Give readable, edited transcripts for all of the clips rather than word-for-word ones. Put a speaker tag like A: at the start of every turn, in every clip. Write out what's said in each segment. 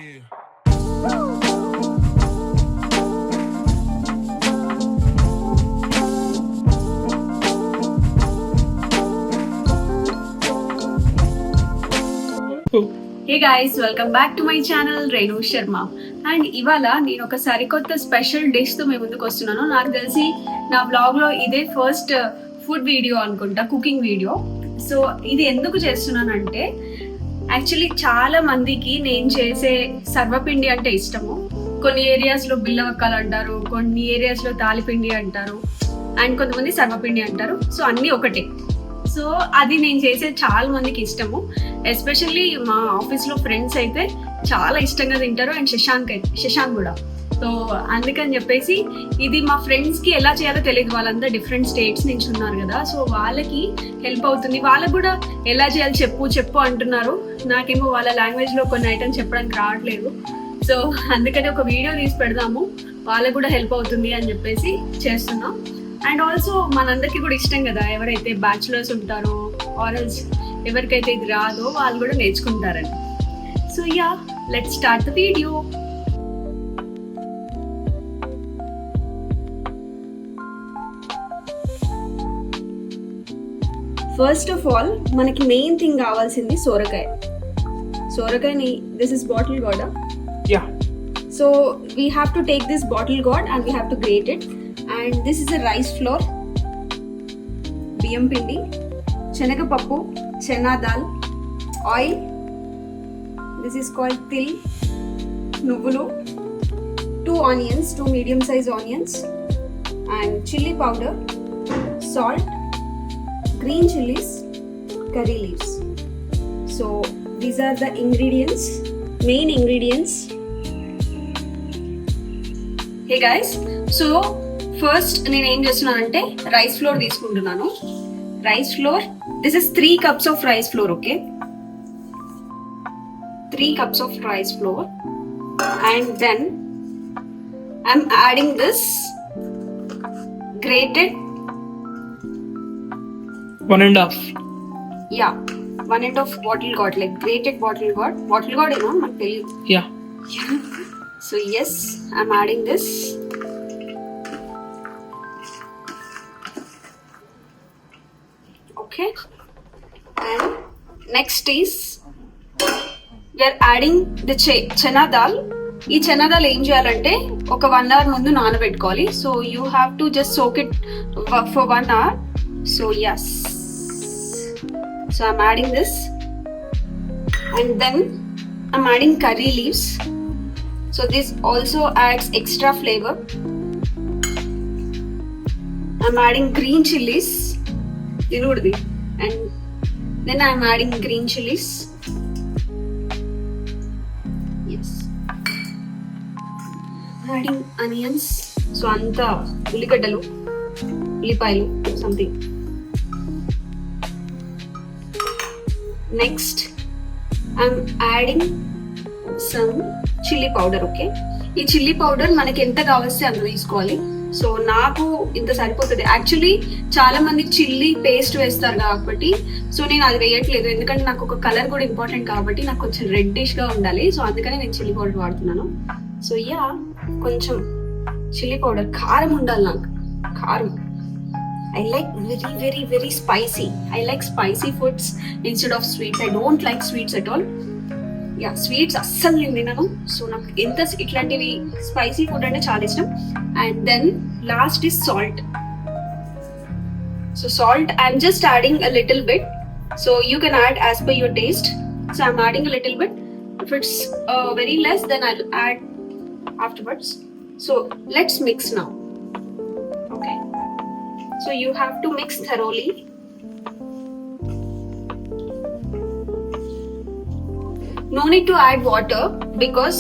A: Hey guys, welcome back to my channel Renu Sharma. And ఇవాళ నేను ఒక సరికొత్త స్పెషల్ డిష్ తో మీ ముందుకు వస్తున్నాను. నాకు తెలిసి నా బ్లాగ్ లో ఇదే ఫస్ట్ ఫుడ్ వీడియో అనుకుంటా, కుకింగ్ వీడియో. సో ఇది ఎందుకు చేస్తున్నానంటే, యాక్చువల్లీ చాలా మందికి నేను చేసే సర్వపిండి అంటే ఇష్టము. కొన్ని ఏరియాస్ లో బిల్లవక్కలు అంటారు, కొన్ని ఏరియాస్ లో తాలిపిండి అంటారు, అండ్ కొంతమంది సర్వపిండి అంటారు. సో అన్నీ ఒకటే. సో అది నేను చేసే చాలా మందికి ఇష్టము. ఎస్పెషల్లీ మా ఆఫీస్లో ఫ్రెండ్స్ అయితే చాలా ఇష్టంగా తింటారు, అండ్ శశాంక్ కూడా. సో అందుకని చెప్పేసి ఇది మా ఫ్రెండ్స్కి ఎలా చేయాలో తెలియదు. వాళ్ళంతా డిఫరెంట్ స్టేట్స్ నుంచి ఉన్నారు కదా, సో వాళ్ళకి హెల్ప్ అవుతుంది. వాళ్ళకు కూడా ఎలా చేయాలి చెప్పు అంటున్నారు. నాకేమో వాళ్ళ లాంగ్వేజ్లో కొన్ని ఐటమ్స్ చెప్పడానికి రావట్లేదు. సో అందుకని ఒక వీడియో తీసి పెడదాము, వాళ్ళకు కూడా హెల్ప్ అవుతుంది అని చెప్పేసి చేస్తున్నాం. అండ్ ఆల్సో మనందరికీ కూడా ఇష్టం కదా, ఎవరైతే బ్యాచులర్స్ ఉంటారో ఆర్ఎల్స్ ఎవరికైతే ఇది రాదో వాళ్ళు కూడా నేర్చుకుంటారని. So yeah, let's start the video. First of all మనకి మెయిన్ థింగ్ కావాల్సింది సోరకాయని. This is bottle gourd.
B: Yeah.
A: So we have to take this bottle gourd and we have to grate it. And this is a rice flour, బియ్యం పిండి, శనగపప్పు, chana dal, oil, this is called til, నువ్వులు, 2 onions, 2 medium size onions, and chili powder, salt, green chilies, curry leaves. So these are the ingredients, main ingredients. Hey guys, so first నేను ఏం చేస్తున్నానంటే rice flour తీసుకుంటున్నాను. Rice flour, this is 3 cups of rice flour. Okay, 3 cups of rice flour. And then I'm adding this grated
B: 1.5.
A: Yeah, 1.5 bottle gourd, like grated bottle gourd ఏమో మనకు తెలియదు.
B: Yeah.
A: So yes, I'm adding this. Okay, and next is we are adding the chana dal. ఈ చనా దాల్ ఏం చేయాలంటే ఒక 1 hour ముందు నానబెట్టుకోవాలి. So you have to just soak it for 1 hour. So yes, so I'm adding this, and then I'm adding curry leaves. So this also adds extra flavor. I'm adding green chilies, and then I'm adding green chilies. Yes, adding onions. So anta ulligaddalu, ullipayalu, something. Next I'm adding some chilli powder. Okay, ఈ chilli powder మనకి ఎంత కావస్తే అంత తీసుకోవాలి. So నాకు ఇంత సరిపోతుంది. Actually చాలా మంది చిల్లీ పేస్ట్ వేస్తారు కాబట్టి, సో నేను అది వేయట్లేదు. ఎందుకంటే నాకు ఒక కలర్ కూడా ఇంపార్టెంట్ కాబట్టి, నాకు కొంచెం రెడ్డిష్ గా ఉండాలి. సో అందుకని నేను చిల్లీ పౌడర్ వాడుతున్నాను. సో యా, కొంచెం చిల్లీ పౌడర్, కారం ఉండాలి నాకు, కారం. I like very very very spicy. I like spicy foods instead of sweets. I don't like sweets at all. Yeah, sweets అస్సలు నేను తినను. సో నాకు ఎంత ఇట్లాంటివి స్పైసీ ఫుడ్ అంటే చాలా ఇష్టం. And then last is salt. So salt I'm just adding a little bit. So you can add as per your taste. So I'm adding a little bit. If it's very less then I will add afterwards. So let's mix now. Okay, so you have to mix thoroughly. No need to add water because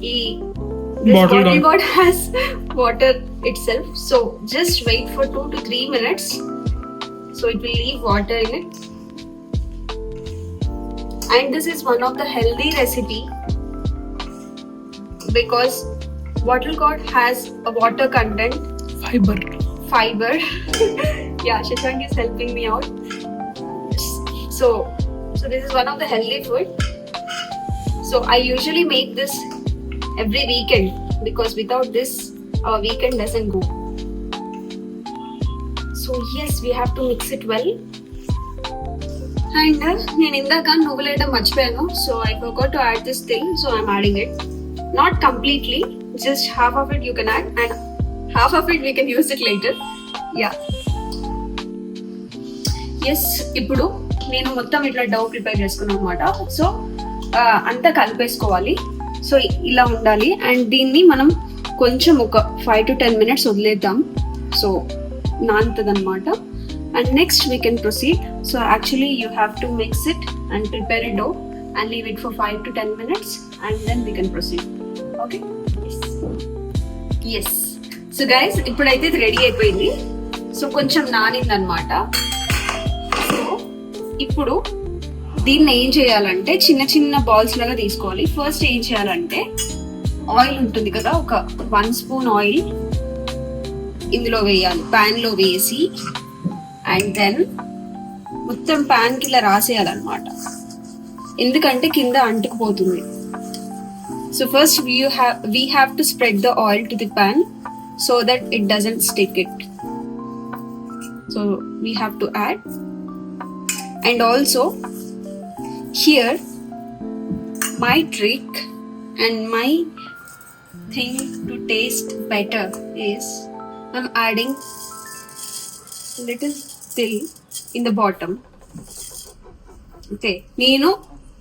A: this bottle gourd has water itself. So just wait for 2 to 3 minutes. So it will leave water in it. And this is one of the healthy recipe because bottle gourd has a water content. Fiber. Yeah, Shashank is helping me out. So this is one of the healthy food. So I usually make this every weekend because without this our weekend doesn't go. So yes, we have to mix it well. And నేను ఇందాక నువ్వులు వేయడం మర్చిపోయాను, so I forgot to add this thing, so I'm adding it. Not completely, just half of it you can add and half of it we can use it later. Yeah. Yes, ఇప్పుడు నేను మొత్తం ఇట్లా డౌ prepare చేసుకున్నాను అనమాట. So అంతా కలిపేసుకోవాలి. So ఇలా ఉండాలి. అండ్ దీన్ని మనం కొంచెం ఒక 5 to 10 minutes వదిలేద్దాం. సో నానుతుంది అనమాట. And next we can proceed. So actually you have to mix it and prepare a dough and leave it for 5 to 10 minutes and then we can proceed. Okay? Yes. So guys, ఇప్పుడైతే ఇది ready అయిపోయింది. So కొంచెం నానింది అనమాట. So ఇప్పుడు దీన్ని ఏం చేయాలంటే చిన్న చిన్న బాల్స్ లాగా తీసుకోవాలి. ఫస్ట్ ఏం చేయాలంటే ఆయిల్ ఉంటుంది కదా, ఒక 1 spoon ఆయిల్ ఇందులో వేయాలి, ప్యాన్ లో వేసి అండ్ దెన్ మొత్తం ప్యాన్ కి ఇలా రాసేయాలన్నమాట, ఎందుకంటే కింద అంటుకుపోతుంది. So first we have to spread the oil to the pan so that it doesn't stick it. So we have to add, and also here my trick and my thing to taste better is I'm adding little still in the bottom. Okay, నేను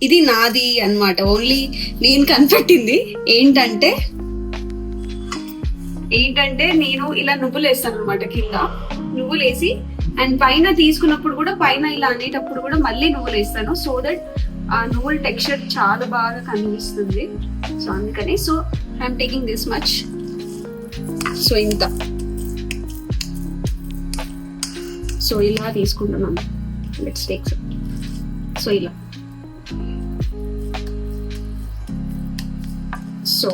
A: ఇది నాది అన్నమాట, only నేను కనిపెట్టింది. ఏంటంటే నేను ఇలా నువ్వులు వేస్తాను అనమాట, కింద నువ్వులు వేసి అండ్ పైన తీసుకున్నప్పుడు కూడా పైన ఇలా అనేటప్పుడు కూడా మళ్ళీ నువ్వులు వేస్తాను, సో దట్ ఆ నువ్వుల టెక్స్చర్ చాలా బాగా కనిపిస్తుంది. సో అందుకని so I'm taking this much. So ఇంత, సో ఇలా తీసుకుంటున్నాను. లెట్స్ టేక్ సో ఇలా. సో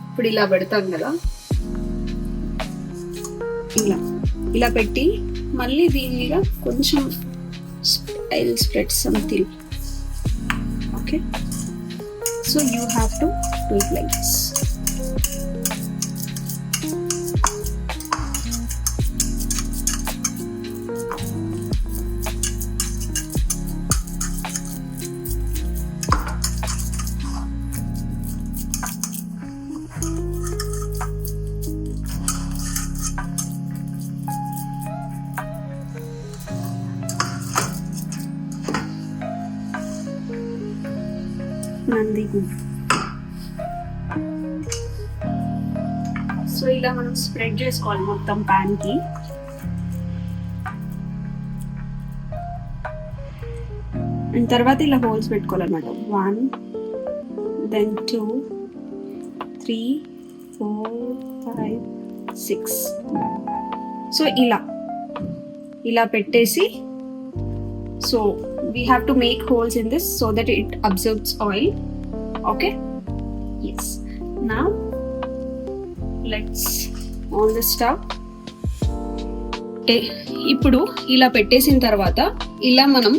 A: ఇప్పుడు ఇలా పెడతాం కదా, ఇలా పెట్టి మళ్ళీ దీని మీద కొంచెం I will spread something. Okay, so you have to do it like this. So ఇలా మనం స్ప్రెడ్ చేసుకోవాలి మొత్తం ప్యాన్ కి. అండ్ తర్వాత ఇలా హోల్స్ పెట్టుకోవాలన్నమాట. 1 then 2 3 4 5 6. సో ఇలా పెట్టేసి, so we have to make holes in this so that it absorbs oil. Okay, yes. Now let's on the stove. ఇప్పుడు ఇలా పెట్టేసిన తర్వాత ఇలా మనం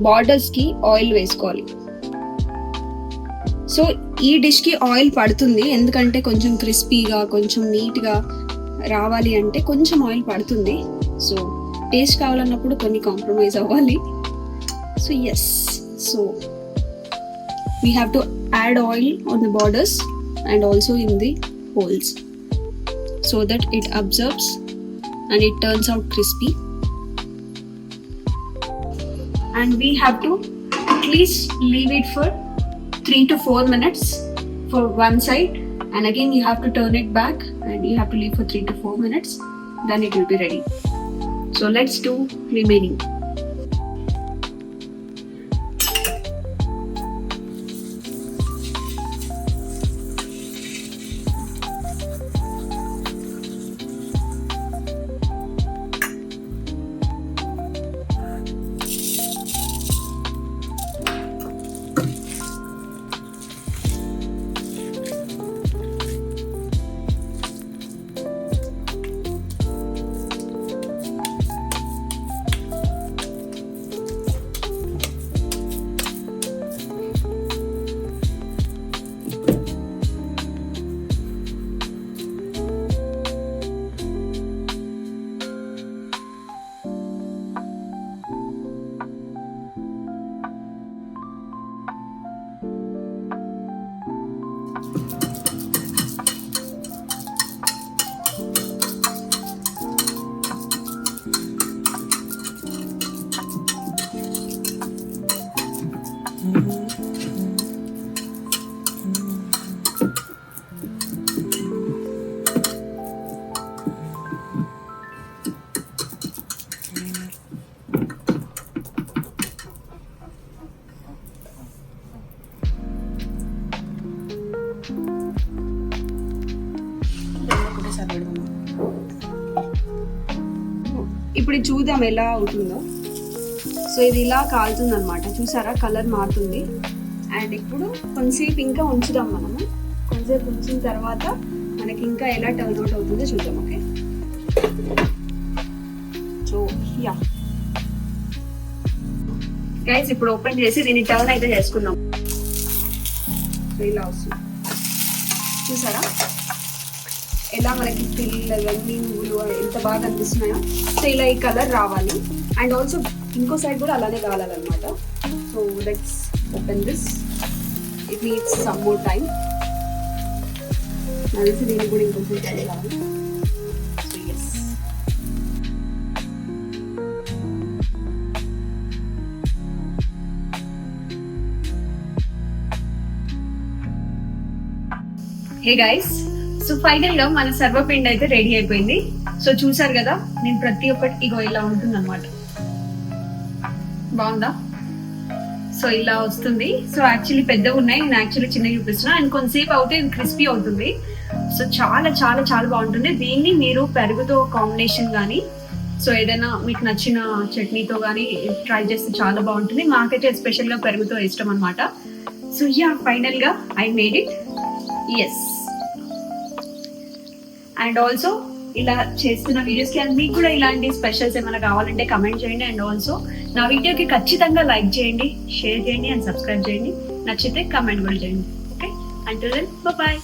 A: బార్డర్స్ కి ఆయిల్ వేసుకోవాలి. సో ఈ డిష్ కి ఆయిల్ పడుతుంది, ఎందుకంటే కొంచెం క్రిస్పీగా కొంచెం నీట్ గా రావాలి అంటే కొంచెం ఆయిల్ పడుతుంది. సో టేస్ట్ కావాలన్నప్పుడు కొన్ని కాంప్రమైజ్ అవ్వాలి. So yes, so we have to add oil on the borders and also in the holes so that it absorbs and it turns out crispy. And we have to at least leave it for 3 to 4 minutes for one side, and again you have to turn it back and you have to leave for 3 to 4 minutes, then it will be ready. So let's do remaining. ఒకసారి పెడదాం. ఇప్పుడు ఇది చూద్దాం ఎలా అవుతుందో. So ఇది ఇలా కాలుతుంది అనమాట, చూసారా కలర్ మారుతుంది. అండ్ ఇప్పుడు కొంతసేపు ఇంకా ఉంచుదాం మనము. కొంతసేపు ఉంచిన తర్వాత మనకి ఇంకా ఎలా టర్న్ అవుట్ అవుతుందో చూద్దాం. ఓకే, సో యా గైస్, ఇప్పుడు ఓపెన్ చేసి దీన్ని టర్న్ అయితే చేసుకుందాం. సో ఇలా వస్తుంది, చూసారా ఎలా మనకి పిల్లలన్నీ నువ్వులు ఎంత బాగా అనిపిస్తున్నాయో. సో ఇలా ఈ కలర్ రావాలి. అండ్ ఆల్సో ఇంకో సైడ్ కూడా అలానే కావాలన్నమాట. So let's open this. It needs some more time. కలిసి దీన్ని కూడా ఇంకొంచెం టైం కావాలి. So yes, hey guys, so final గా మన సర్వపిండి అయితే రెడీ అయిపోయింది. సో చూసారు కదా, నేను ప్రతి ఒక్కటి ఇగో ఇలా ఉంటుంది అనమాట. బాగుందా? సో ఇలా వస్తుంది. సో యాక్చువల్లీ పెద్దగా ఉన్నాయి, నేను యాక్చువల్లీ చిన్నగా చూపిస్తున్నా. అండ్ కొంతసేపు అవుతే ఇది క్రిస్పీ అవుతుంది. సో చాలా చాలా చాలా బాగుంటుంది. దీన్ని మీరు పెరుగుతో కాంబినేషన్ కానీ, సో ఏదైనా మీకు నచ్చిన చట్నీతో కానీ ట్రై చేస్తే చాలా బాగుంటుంది. మాకైతే ఎస్పెషల్గా పెరుగుతో ఇష్టం అనమాట. సో యా, ఫైనల్ గా I made it. Yes, and also ఇలా చేస్తున్న వీడియోస్కి అండ్ మీకు కూడా ఇలాంటి స్పెషల్స్ ఏమైనా కావాలంటే కమెంట్ చేయండి. అండ్ ఆల్సో నా వీడియోకి ఖచ్చితంగా లైక్ చేయండి, షేర్ చేయండి అండ్ సబ్స్క్రైబ్ చేయండి. నచ్చితే కమెంట్ కూడా చేయండి. Okay, until then bye.